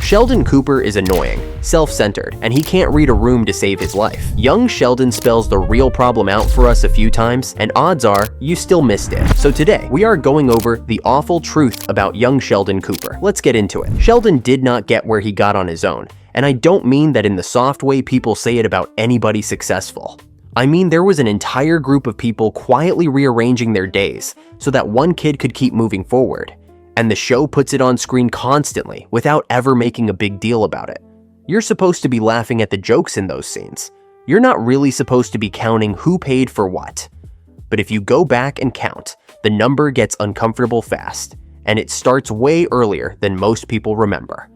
Sheldon Cooper is annoying, self-centered, and he can't read a room to save his life. Young Sheldon spells the real problem out for us a few times, and odds are you still missed it. So today, we are going over the awful truth about young Sheldon Cooper. Let's get into it. Sheldon did not get where he got on his own, and I don't mean that in the soft way people say it about anybody successful. I mean there was an entire group of people quietly rearranging their days so that one kid could keep moving forward. And the show puts it on screen constantly without ever making a big deal about it. You're supposed to be laughing at the jokes in those scenes. You're not really supposed to be counting who paid for what. But if you go back and count, the number gets uncomfortable fast, and it starts way earlier than most people remember.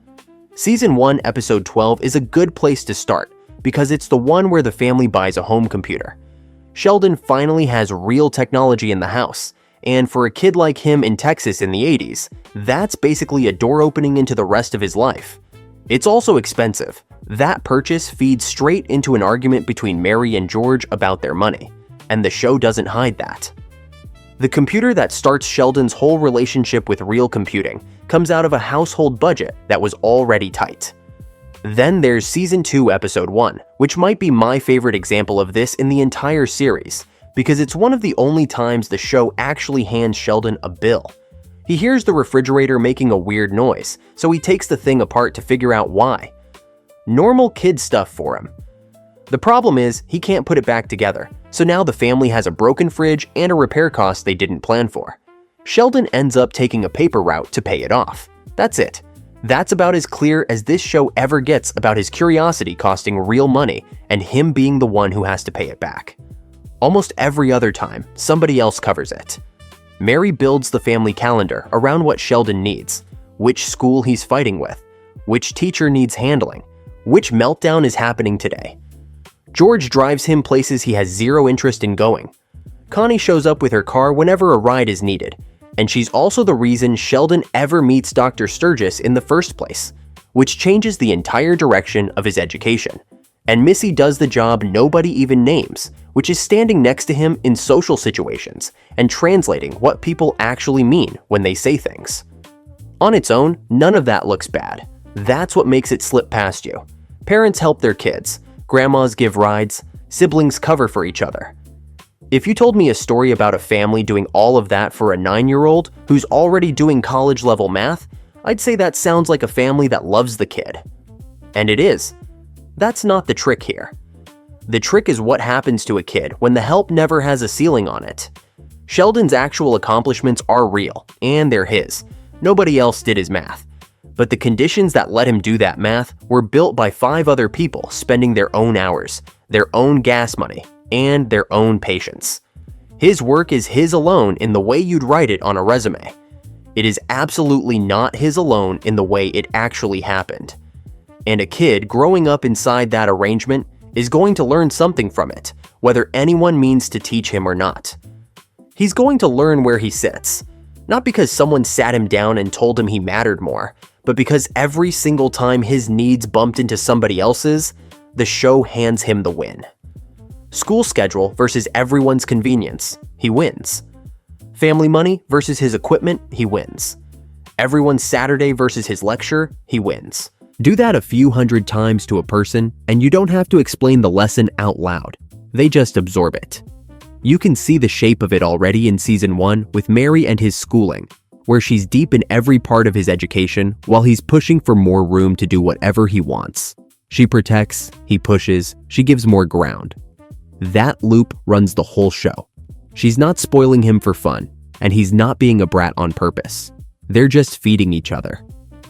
Season 1, episode 12 is a good place to start because it's the one where the family buys a home computer. Sheldon finally has real technology in the house, and for a kid like him in Texas in the 80s, that's basically a door opening into the rest of his life. It's also expensive. That purchase feeds straight into an argument between Mary and George about their money, and the show doesn't hide that. The computer that starts Sheldon's whole relationship with real computing comes out of a household budget that was already tight. Then there's Season 2, Episode 1, which might be my favorite example of this in the entire series, because it's one of the only times the show actually hands Sheldon a bill. He hears the refrigerator making a weird noise, so he takes the thing apart to figure out why. Normal kid stuff for him. The problem is, he can't put it back together, so now the family has a broken fridge and a repair cost they didn't plan for. Sheldon ends up taking a paper route to pay it off. That's it. That's about as clear as this show ever gets about his curiosity costing real money and him being the one who has to pay it back. Almost every other time, somebody else covers it. Mary builds the family calendar around what Sheldon needs, which school he's fighting with, which teacher needs handling, which meltdown is happening today. George drives him places he has zero interest in going. Connie shows up with her car whenever a ride is needed, and she's also the reason Sheldon ever meets Dr. Sturgis in the first place, which changes the entire direction of his education. And Missy does the job nobody even names, which is standing next to him in social situations and translating what people actually mean when they say things. On its own, none of that looks bad. That's what makes it slip past you. Parents help their kids, grandmas give rides, siblings cover for each other. If you told me a story about a family doing all of that for a 9-year-old who's already doing college-level math, I'd say that sounds like a family that loves the kid. And it is. That's not the trick here. The trick is what happens to a kid when the help never has a ceiling on it. Sheldon's actual accomplishments are real, and they're his. Nobody else did his math. But the conditions that let him do that math were built by 5 other people spending their own hours, their own gas money, and their own patience. His work is his alone in the way you'd write it on a resume. It is absolutely not his alone in the way it actually happened. And a kid growing up inside that arrangement is going to learn something from it, whether anyone means to teach him or not. He's going to learn where he sits, not because someone sat him down and told him he mattered more, but because every single time his needs bumped into somebody else's, the show hands him the win. School schedule versus everyone's convenience, he wins. Family money versus his equipment, he wins. Everyone's Saturday versus his lecture, he wins. Do that a few hundred times to a person, and you don't have to explain the lesson out loud. They just absorb it. You can see the shape of it already in Season 1 with Mary and his schooling, where she's deep in every part of his education while he's pushing for more room to do whatever he wants. She protects, he pushes, she gives more ground. That loop runs the whole show. She's not spoiling him for fun, and he's not being a brat on purpose. They're just feeding each other.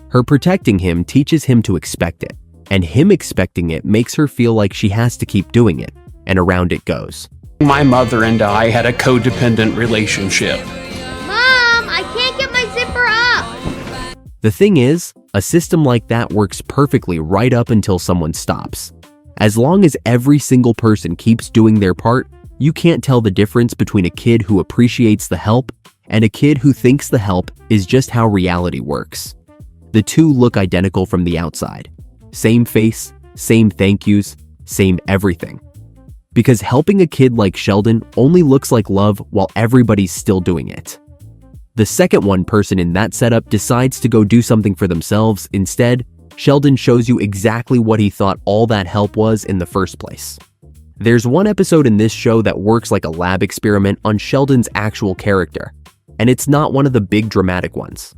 Her protecting him teaches him to expect it, and him expecting it makes her feel like she has to keep doing it, and around it goes. My mother and I had a codependent relationship. Mom, I can't get my zipper up! The thing is, a system like that works perfectly right up until someone stops. As long as every single person keeps doing their part, you can't tell the difference between a kid who appreciates the help and a kid who thinks the help is just how reality works. The two look identical from the outside. Same face, same thank yous, same everything. Because helping a kid like Sheldon only looks like love while everybody's still doing it. The second one person in that setup decides to go do something for themselves instead, Sheldon shows you exactly what he thought all that help was in the first place. There's one episode in this show that works like a lab experiment on Sheldon's actual character, and it's not one of the big dramatic ones.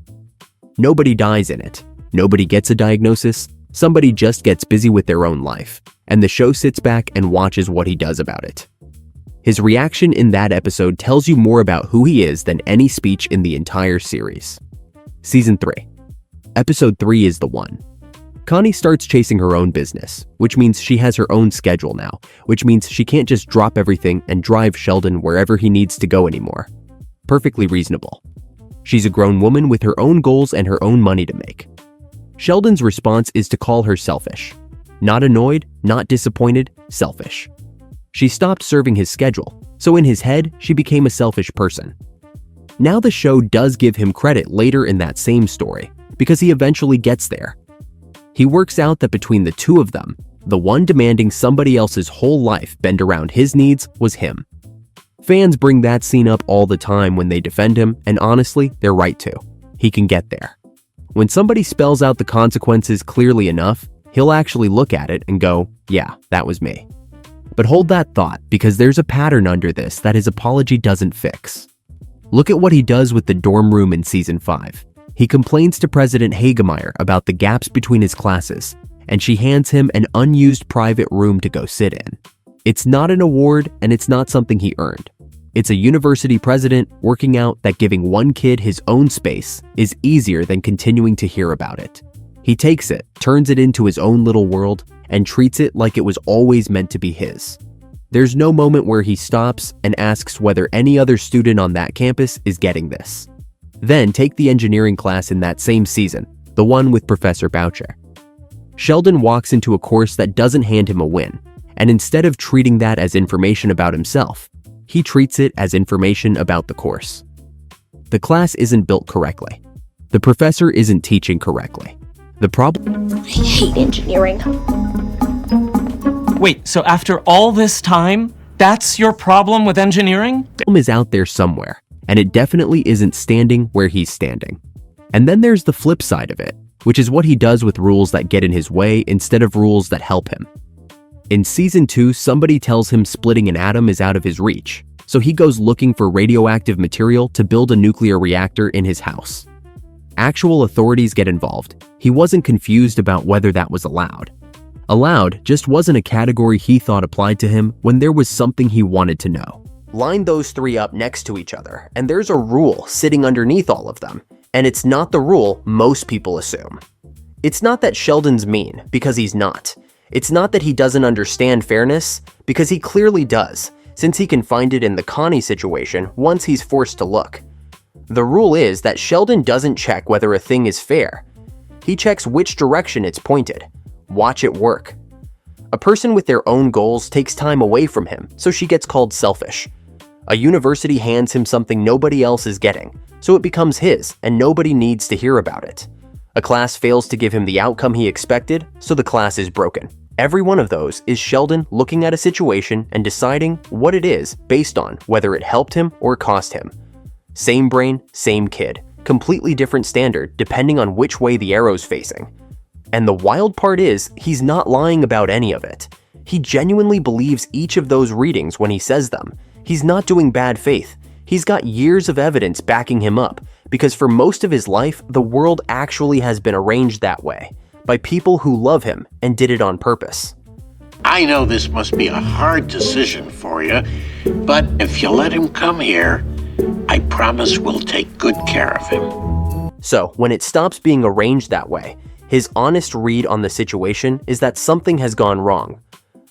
Nobody dies in it, nobody gets a diagnosis, somebody just gets busy with their own life, and the show sits back and watches what he does about it. His reaction in that episode tells you more about who he is than any speech in the entire series. Season 3. Episode 3 is the one. Connie starts chasing her own business, which means she has her own schedule now, which means she can't just drop everything and drive Sheldon wherever he needs to go anymore. Perfectly reasonable. She's a grown woman with her own goals and her own money to make. Sheldon's response is to call her selfish. Not annoyed, not disappointed, selfish. She stopped serving his schedule, so in his head, she became a selfish person. Now the show does give him credit later in that same story, because he eventually gets there. He works out that between the two of them, the one demanding somebody else's whole life bend around his needs was him. Fans bring that scene up all the time when they defend him, and honestly, they're right to. He can get there. When somebody spells out the consequences clearly enough, he'll actually look at it and go, yeah, that was me. But hold that thought, because there's a pattern under this that his apology doesn't fix. Look at what he does with the dorm room in Season 5. He complains to President Hagemeyer about the gaps between his classes, and she hands him an unused private room to go sit in. It's not an award, and it's not something he earned. It's a university president working out that giving one kid his own space is easier than continuing to hear about it. He takes it, turns it into his own little world, and treats it like it was always meant to be his. There's no moment where he stops and asks whether any other student on that campus is getting this. Then take the engineering class in that same season, the one with Professor Boucher. Sheldon walks into a course that doesn't hand him a win, and instead of treating that as information about himself, he treats it as information about the course. The class isn't built correctly. The professor isn't teaching correctly. The problem— I hate engineering. Wait, so after all this time, that's your problem with engineering? is out there somewhere, and it definitely isn't standing where he's standing. And then there's the flip side of it, which is what he does with rules that get in his way instead of rules that help him. In Season 2, somebody tells him splitting an atom is out of his reach, so he goes looking for radioactive material to build a nuclear reactor in his house. Actual authorities get involved. He wasn't confused about whether that was allowed. Allowed just wasn't a category he thought applied to him when there was something he wanted to know. Line those three up next to each other, and there's a rule sitting underneath all of them, and it's not the rule most people assume. It's not that Sheldon's mean, because he's not. It's not that he doesn't understand fairness, because he clearly does, since he can find it in the Connie situation once he's forced to look. The rule is that Sheldon doesn't check whether a thing is fair. He checks which direction it's pointed. Watch it work. A person with their own goals takes time away from him, so she gets called selfish. A university hands him something nobody else is getting, so it becomes his and nobody needs to hear about it. A class fails to give him the outcome he expected, so the class is broken. Every one of those is Sheldon looking at a situation and deciding what it is based on whether it helped him or cost him. Same brain, same kid. Completely different standard depending on which way the arrow's facing. And the wild part is, he's not lying about any of it. He genuinely believes each of those readings when he says them. He's not doing bad faith. He's got years of evidence backing him up, because for most of his life, the world actually has been arranged that way, by people who love him and did it on purpose. I know this must be a hard decision for you, but if you let him come here, I promise we'll take good care of him. So, when it stops being arranged that way, his honest read on the situation is that something has gone wrong.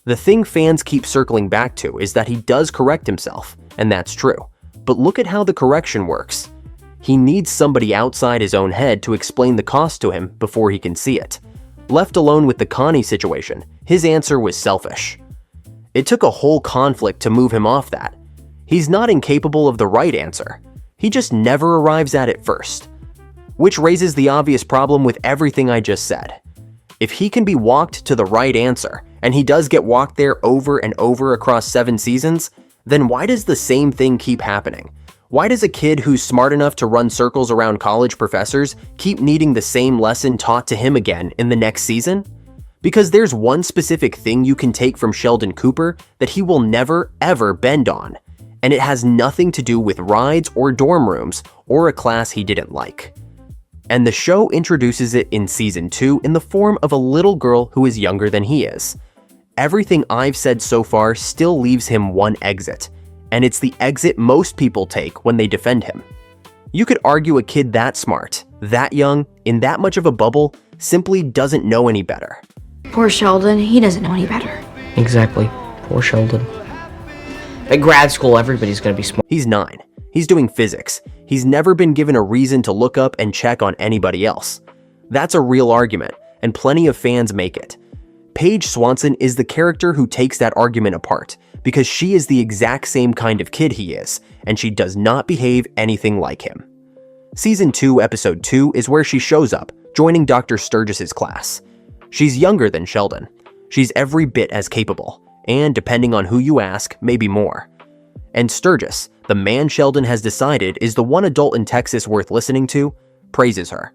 The thing fans keep circling back to is that he does correct himself, and that's true. But look at how the correction works. He needs somebody outside his own head to explain the cost to him before he can see it. Left alone with the Connie situation, his answer was selfish. It took a whole conflict to move him off that. He's not incapable of the right answer. He just never arrives at it first. Which raises the obvious problem with everything I just said. If he can be walked to the right answer, and he does get walked there over and over across 7 seasons, then why does the same thing keep happening? Why does a kid who's smart enough to run circles around college professors keep needing the same lesson taught to him again in the next season? Because there's one specific thing you can take from Sheldon Cooper that he will never, ever bend on, and it has nothing to do with rides or dorm rooms or a class he didn't like. And the show introduces it in season 2 in the form of a little girl who is younger than he is. Everything I've said so far still leaves him one exit, and it's the exit most people take when they defend him. You could argue a kid that smart, that young, in that much of a bubble, simply doesn't know any better. Poor Sheldon, he doesn't know any better. Exactly. Poor Sheldon. At grad school, everybody's gonna be smart. He's 9. He's doing physics. He's never been given a reason to look up and check on anybody else. That's a real argument, and plenty of fans make it. Paige Swanson is the character who takes that argument apart, because she is the exact same kind of kid he is, and she does not behave anything like him. Season 2, Episode 2 is where she shows up, joining Dr. Sturgis's class. She's younger than Sheldon. She's every bit as capable, and depending on who you ask, maybe more. And Sturgis, the man Sheldon has decided is the one adult in Texas worth listening to, praises her.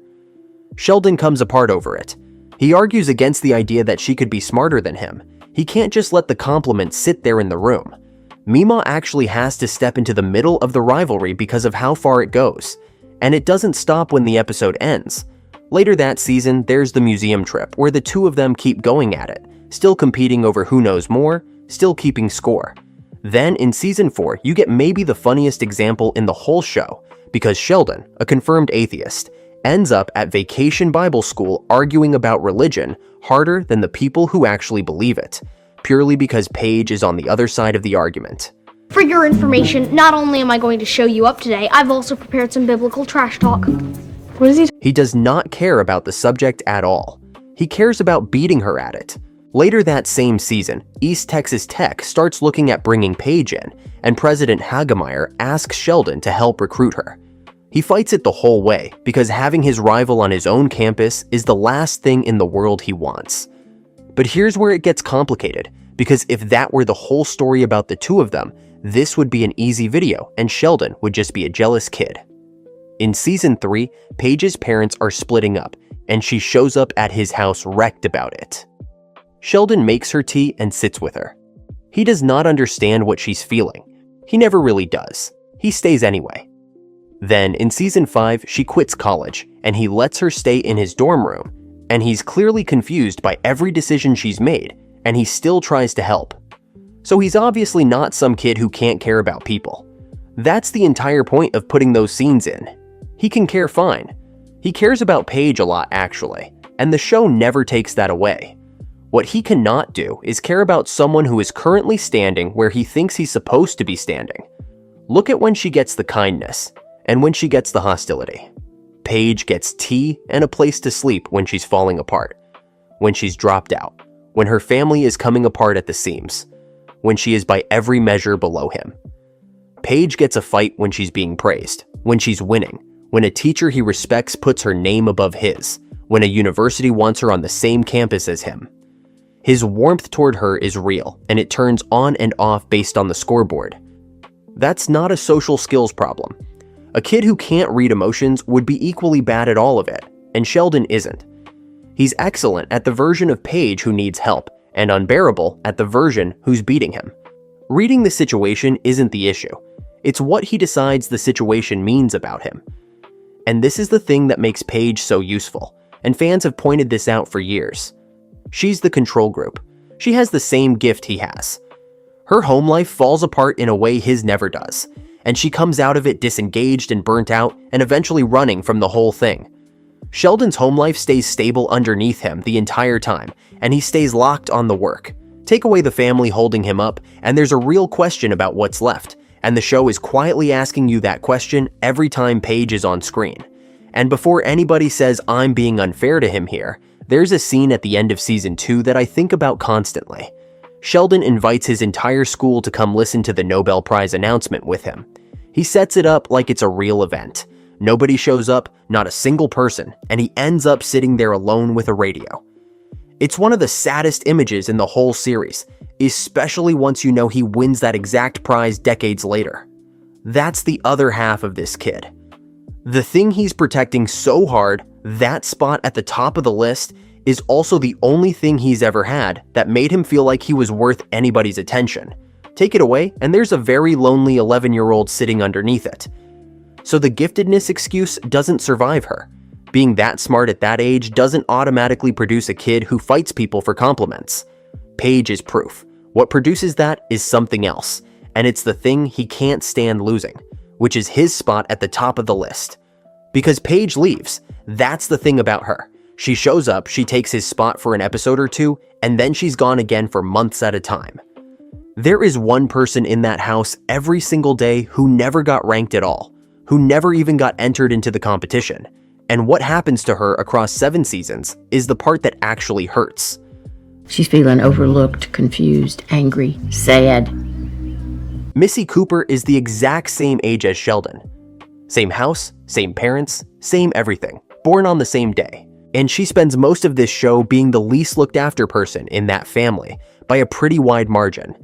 Sheldon comes apart over it. He argues against the idea that she could be smarter than him. He can't just let the compliment sit there in the room. Mima actually has to step into the middle of the rivalry because of how far it goes. And it doesn't stop when the episode ends. Later that season, there's the museum trip where the two of them keep going at it, still competing over who knows more, still keeping score. Then in season 4, you get maybe the funniest example in the whole show, because Sheldon, a confirmed atheist, ends up at Vacation Bible School arguing about religion harder than the people who actually believe it, purely because Paige is on the other side of the argument. For your information, not only am I going to show you up today, I've also prepared some biblical trash talk. What is he? He does not care about the subject at all. He cares about beating her at it. Later that same season, East Texas Tech starts looking at bringing Paige in, and President Hagemeyer asks Sheldon to help recruit her. He fights it the whole way because having his rival on his own campus is the last thing in the world he wants. But here's where it gets complicated, because if that were the whole story about the two of them, this would be an easy video and Sheldon would just be a jealous kid. In season 3, Paige's parents are splitting up, and she shows up at his house wrecked about it. Sheldon makes her tea and sits with her. He does not understand what she's feeling. He never really does. He stays anyway. Then, in season 5, she quits college, and he lets her stay in his dorm room, and he's clearly confused by every decision she's made, and he still tries to help. So he's obviously not some kid who can't care about people. That's the entire point of putting those scenes in. He can care fine. He cares about Paige a lot, actually, and the show never takes that away. What he cannot do is care about someone who is currently standing where he thinks he's supposed to be standing. Look at when she gets the kindness, and when she gets the hostility. Paige gets tea and a place to sleep when she's falling apart, when she's dropped out, when her family is coming apart at the seams, when she is by every measure below him. Paige gets a fight when she's being praised, when she's winning, when a teacher he respects puts her name above his, when a university wants her on the same campus as him. His warmth toward her is real, and it turns on and off based on the scoreboard. That's not a social skills problem. A kid who can't read emotions would be equally bad at all of it, and Sheldon isn't. He's excellent at the version of Paige who needs help, and unbearable at the version who's beating him. Reading the situation isn't the issue. It's what he decides the situation means about him. And this is the thing that makes Paige so useful, and fans have pointed this out for years. She's the control group. She has the same gift he has. Her home life falls apart in a way his never does, and she comes out of it disengaged and burnt out and eventually running from the whole thing. Sheldon's home life stays stable underneath him the entire time, and he stays locked on the work. Take away the family holding him up, and there's a real question about what's left, and the show is quietly asking you that question every time Paige is on screen. And before anybody says I'm being unfair to him here, there's a scene at the end of season 2 that I think about constantly. Sheldon invites his entire school to come listen to the Nobel Prize announcement with him. He sets it up like it's a real event. Nobody shows up, not a single person, and he ends up sitting there alone with a radio. It's one of the saddest images in the whole series, especially once you know he wins that exact prize decades later. That's the other half of this kid. The thing he's protecting so hard, that spot at the top of the list, is also the only thing he's ever had that made him feel like he was worth anybody's attention. Take it away, and there's a very lonely 11-year-old sitting underneath it. So the giftedness excuse doesn't survive her. Being that smart at that age doesn't automatically produce a kid who fights people for compliments. Paige is proof. What produces that is something else, and it's the thing he can't stand losing, which is his spot at the top of the list. Because Paige leaves, that's the thing about her. She shows up, she takes his spot for an episode or two, and then she's gone again for months at a time. There is one person in that house every single day who never got ranked at all, who never even got entered into the competition. And what happens to her across 7 seasons is the part that actually hurts. She's feeling overlooked, confused, angry, sad. Missy Cooper is the exact same age as Sheldon. Same house, same parents, same everything, born on the same day. And she spends most of this show being the least looked after person in that family by a pretty wide margin.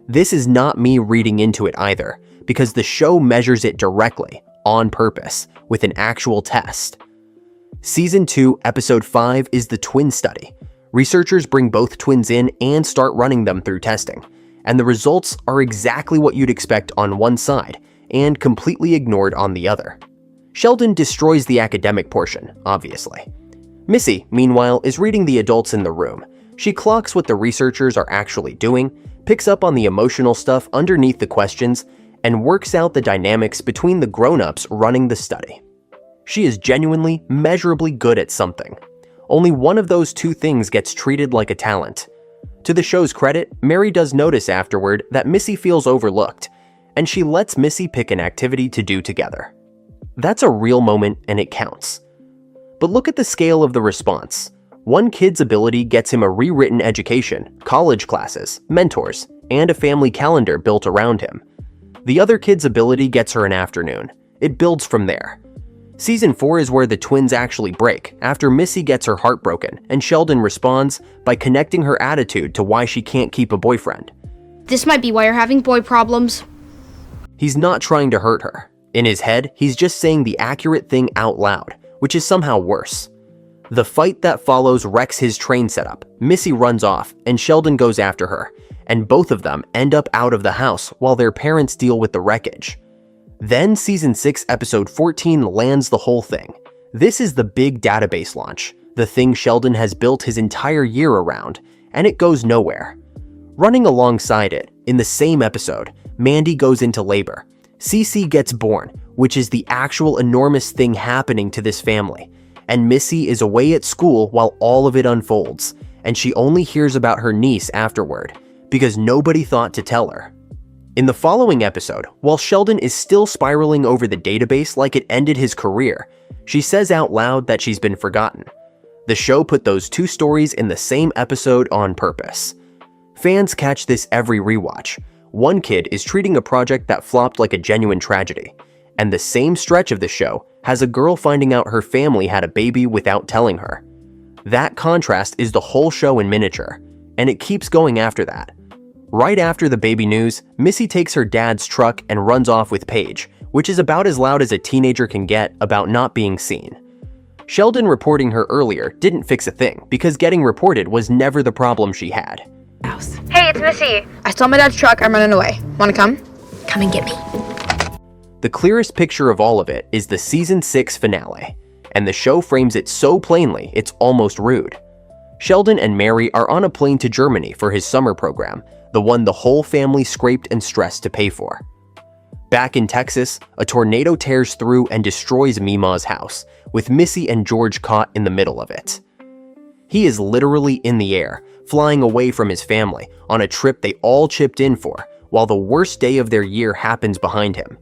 This is not me reading into it either, because the show measures it directly, on purpose, with an actual test. Season 2, Episode 5 is the twin study. Researchers bring both twins in and start running them through testing, and the results are exactly what you'd expect on one side and completely ignored on the other. Sheldon destroys the academic portion, obviously. Missy, meanwhile, is reading the adults in the room. She clocks what the researchers are actually doing, picks up on the emotional stuff underneath the questions, and works out the dynamics between the grown-ups running the study. She is genuinely, measurably good at something. Only one of those two things gets treated like a talent. To the show's credit, Mary does notice afterward that Missy feels overlooked, and she lets Missy pick an activity to do together. That's a real moment and it counts. But look at the scale of the response. One kid's ability gets him a rewritten education, college classes, mentors, and a family calendar built around him. The other kid's ability gets her an afternoon. It builds from there. Season 4 is where the twins actually break, after Missy gets her heart broken, and Sheldon responds by connecting her attitude to why she can't keep a boyfriend. This might be why you're having boy problems. He's not trying to hurt her. In his head, he's just saying the accurate thing out loud, which is somehow worse. The fight that follows wrecks his train setup. Missy runs off, and Sheldon goes after her, and both of them end up out of the house while their parents deal with the wreckage. Then Season 6, Episode 14 lands the whole thing. This is the big database launch, the thing Sheldon has built his entire year around, and it goes nowhere. Running alongside it, in the same episode, Mandy goes into labor. Cece gets born, which is the actual enormous thing happening to this family, and Missy is away at school while all of it unfolds, and she only hears about her niece afterward, because nobody thought to tell her. In the following episode, while Sheldon is still spiraling over the database like it ended his career, she says out loud that she's been forgotten. The show put those two stories in the same episode on purpose. Fans catch this every rewatch. One kid is treating a project that flopped like a genuine tragedy, and the same stretch of the show has a girl finding out her family had a baby without telling her. That contrast is the whole show in miniature, and it keeps going after that. Right after the baby news, Missy takes her dad's truck and runs off with Paige, which is about as loud as a teenager can get about not being seen. Sheldon reporting her earlier didn't fix a thing, because getting reported was never the problem she had. Hey, it's Missy. I stole my dad's truck. I'm running away. Wanna come? Come and get me. The clearest picture of all of it is the Season 6 finale, and the show frames it so plainly it's almost rude. Sheldon and Mary are on a plane to Germany for his summer program, the one the whole family scraped and stressed to pay for. Back in Texas, a tornado tears through and destroys Mima's house, with Missy and George caught in the middle of it. He is literally in the air, flying away from his family on a trip they all chipped in for, while the worst day of their year happens behind him.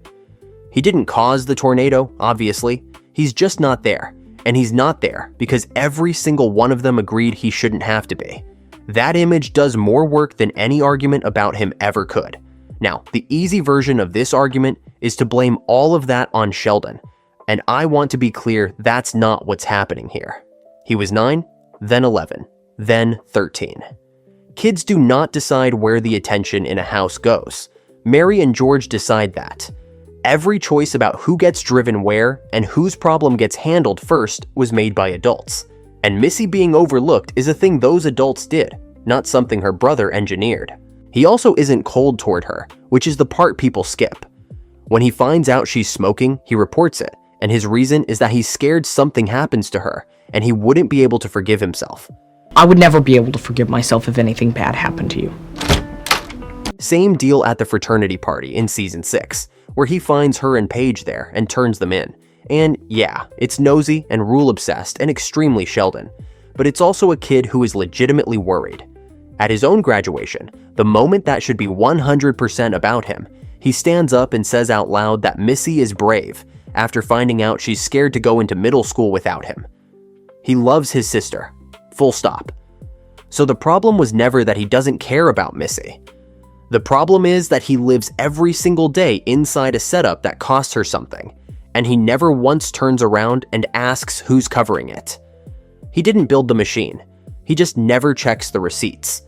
He didn't cause the tornado, obviously. He's just not there, and he's not there because every single one of them agreed he shouldn't have to be. That image does more work than any argument about him ever could. Now, the easy version of this argument is to blame all of that on Sheldon, and I want to be clear that's not what's happening here. He was 9, then 11, then 13. Kids do not decide where the attention in a house goes. Mary and George decide that. Every choice about who gets driven where and whose problem gets handled first was made by adults. And Missy being overlooked is a thing those adults did, not something her brother engineered. He also isn't cold toward her, which is the part people skip. When he finds out she's smoking, he reports it, and his reason is that he's scared something happens to her, and he wouldn't be able to forgive himself. I would never be able to forgive myself if anything bad happened to you. Same deal at the fraternity party in season 6, where he finds her and Paige there and turns them in. And yeah, it's nosy and rule-obsessed and extremely Sheldon, but it's also a kid who is legitimately worried. At his own graduation, the moment that should be 100% about him, he stands up and says out loud that Missy is brave after finding out she's scared to go into middle school without him. He loves his sister. Full stop. So the problem was never that he doesn't care about Missy. The problem is that he lives every single day inside a setup that costs her something, and he never once turns around and asks who's covering it. He didn't build the machine. He just never checks the receipts.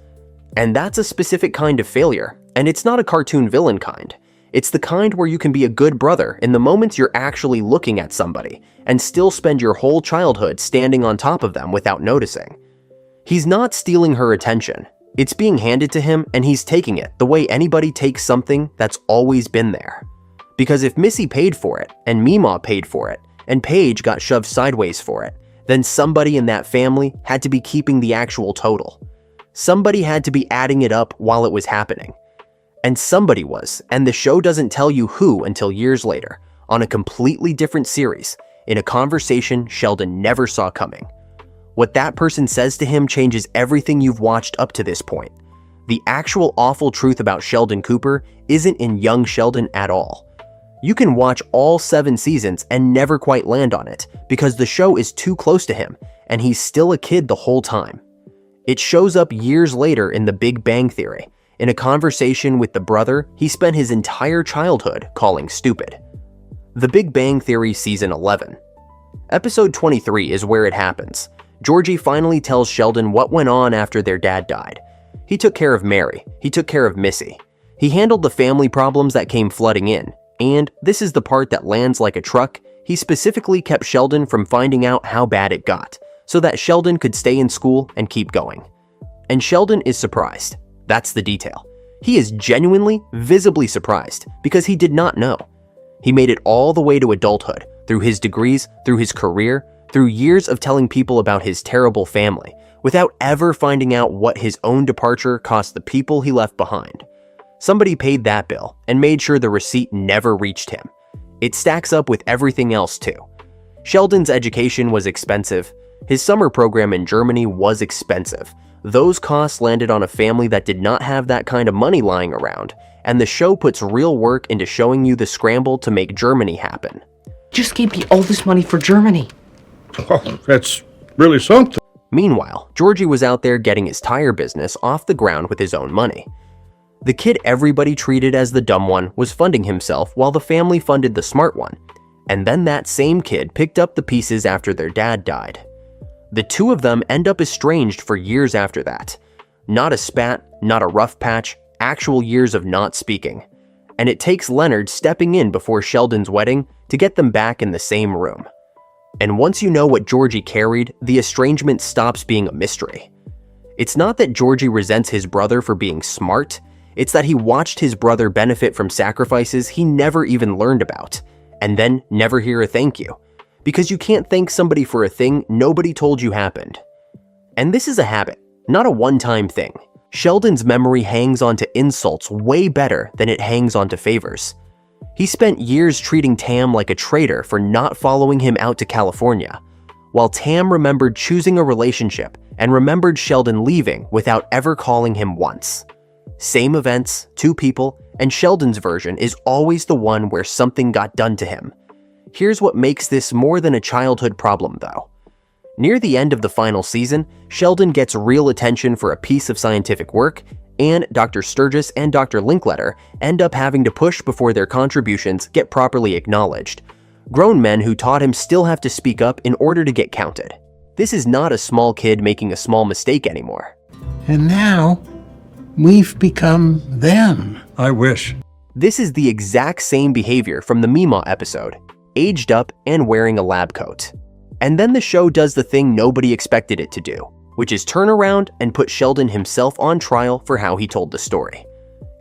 And that's a specific kind of failure, and it's not a cartoon villain kind. It's the kind where you can be a good brother in the moments you're actually looking at somebody and still spend your whole childhood standing on top of them without noticing. He's not stealing her attention. It's being handed to him and he's taking it the way anybody takes something that's always been there. Because if Missy paid for it, and Meemaw paid for it, and Paige got shoved sideways for it, then somebody in that family had to be keeping the actual total. Somebody had to be adding it up while it was happening. And somebody was, and the show doesn't tell you who until years later, on a completely different series, in a conversation Sheldon never saw coming. What that person says to him changes everything you've watched up to this point. The actual awful truth about Sheldon Cooper isn't in young Sheldon at all. You can watch all 7 seasons and never quite land on it because the show is too close to him and he's still a kid the whole time. It shows up years later in The Big Bang Theory, in a conversation with the brother he spent his entire childhood calling stupid. The Big Bang Theory Season 11. Episode 23 is where it happens. Georgie finally tells Sheldon what went on after their dad died. He took care of Mary. He took care of Missy. He handled the family problems that came flooding in. And this is the part that lands like a truck. He specifically kept Sheldon from finding out how bad it got, so that Sheldon could stay in school and keep going. And Sheldon is surprised. That's the detail. He is genuinely, visibly surprised because he did not know. He made it all the way to adulthood, through his degrees, through his career, through years of telling people about his terrible family, without ever finding out what his own departure cost the people he left behind. Somebody paid that bill and made sure the receipt never reached him. It stacks up with everything else too. Sheldon's education was expensive. His summer program in Germany was expensive. Those costs landed on a family that did not have that kind of money lying around, and the show puts real work into showing you the scramble to make Germany happen. Just gave me all this money for Germany. Oh, that's really something. Meanwhile, Georgie was out there getting his tire business off the ground with his own money. The kid everybody treated as the dumb one was funding himself while the family funded the smart one, and then that same kid picked up the pieces after their dad died. The two of them end up estranged for years after that. Not a spat, not a rough patch, actual years of not speaking. And it takes Leonard stepping in before Sheldon's wedding to get them back in the same room. And once you know what Georgie carried, the estrangement stops being a mystery. It's not that Georgie resents his brother for being smart, it's that he watched his brother benefit from sacrifices he never even learned about, and then never hear a thank you. Because you can't thank somebody for a thing nobody told you happened. And this is a habit, not a one-time thing. Sheldon's memory hangs onto insults way better than it hangs onto favors. He spent years treating Tam like a traitor for not following him out to California, while Tam remembered choosing a relationship and remembered Sheldon leaving without ever calling him once. Same events, 2 people, and Sheldon's version is always the one where something got done to him. Here's what makes this more than a childhood problem though. Near the end of the final season, Sheldon gets real attention for a piece of scientific work, and Dr. Sturgis and Dr. Linkletter end up having to push before their contributions get properly acknowledged. Grown men who taught him still have to speak up in order to get counted. This is not a small kid making a small mistake anymore. And now, we've become them. I wish. This is the exact same behavior from the Mima episode, aged up and wearing a lab coat. And then the show does the thing nobody expected it to do, which is turn around and put Sheldon himself on trial for how he told the story.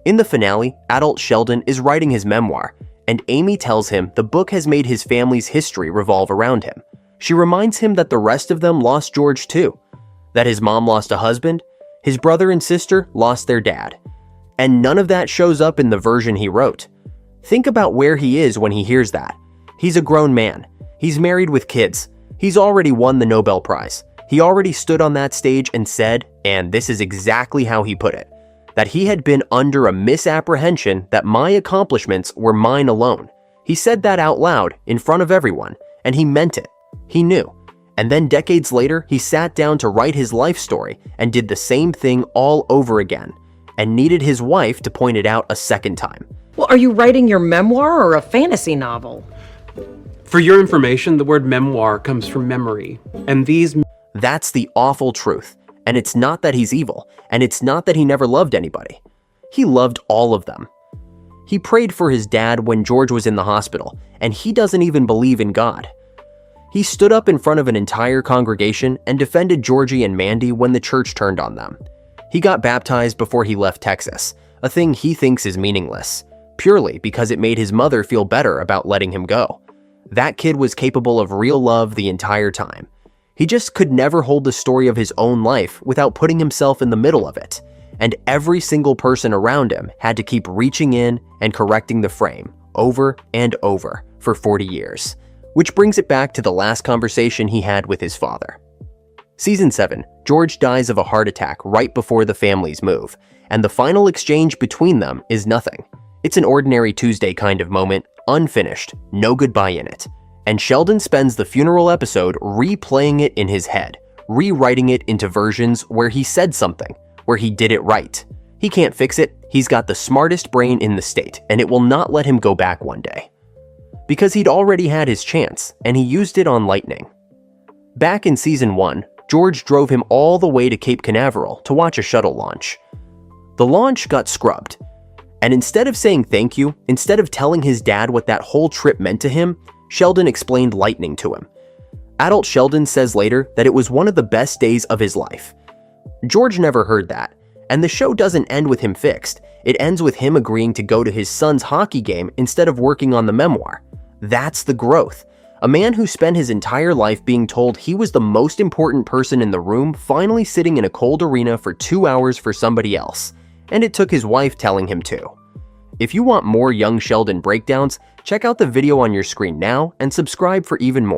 In the finale, adult Sheldon is writing his memoir, and Amy tells him the book has made his family's history revolve around him. She reminds him that the rest of them lost George too, that his mom lost a husband, his brother and sister lost their dad, and none of that shows up in the version he wrote. Think about where he is when he hears that. He's a grown man. He's married with kids. He's already won the Nobel Prize. He already stood on that stage and said, and this is exactly how he put it, that he had been under a misapprehension that my accomplishments were mine alone. He said that out loud in front of everyone, and he meant it. He knew. And then decades later, he sat down to write his life story and did the same thing all over again, and needed his wife to point it out a second time. Well, are you writing your memoir or a fantasy novel? For your information, the word memoir comes from memory, and these... That's the awful truth. And it's not that he's evil, and it's not that he never loved anybody. He loved all of them. He prayed for his dad when George was in the hospital, and he doesn't even believe in God. He stood up in front of an entire congregation and defended Georgie and Mandy when the church turned on them. He got baptized before he left Texas, a thing he thinks is meaningless, purely because it made his mother feel better about letting him go. That kid was capable of real love the entire time. He just could never hold the story of his own life without putting himself in the middle of it, and every single person around him had to keep reaching in and correcting the frame over and over for 40 years. Which brings it back to the last conversation he had with his father. Season 7, George dies of a heart attack right before the families move, and the final exchange between them is nothing. It's an ordinary Tuesday kind of moment, unfinished, no goodbye in it. And Sheldon spends the funeral episode replaying it in his head, rewriting it into versions where he said something, where he did it right. He can't fix it, he's got the smartest brain in the state, and it will not let him go back one day. Because he'd already had his chance, and he used it on lightning. Back in Season 1, George drove him all the way to Cape Canaveral to watch a shuttle launch. The launch got scrubbed, and instead of saying thank you, instead of telling his dad what that whole trip meant to him, Sheldon explained lightning to him. Adult Sheldon says later that it was one of the best days of his life. George never heard that, and the show doesn't end with him fixed. It ends with him agreeing to go to his son's hockey game instead of working on the memoir. That's the growth. A man who spent his entire life being told he was the most important person in the room finally sitting in a cold arena for 2 hours for somebody else. And it took his wife telling him to. If you want more young Sheldon breakdowns, check out the video on your screen now and subscribe for even more.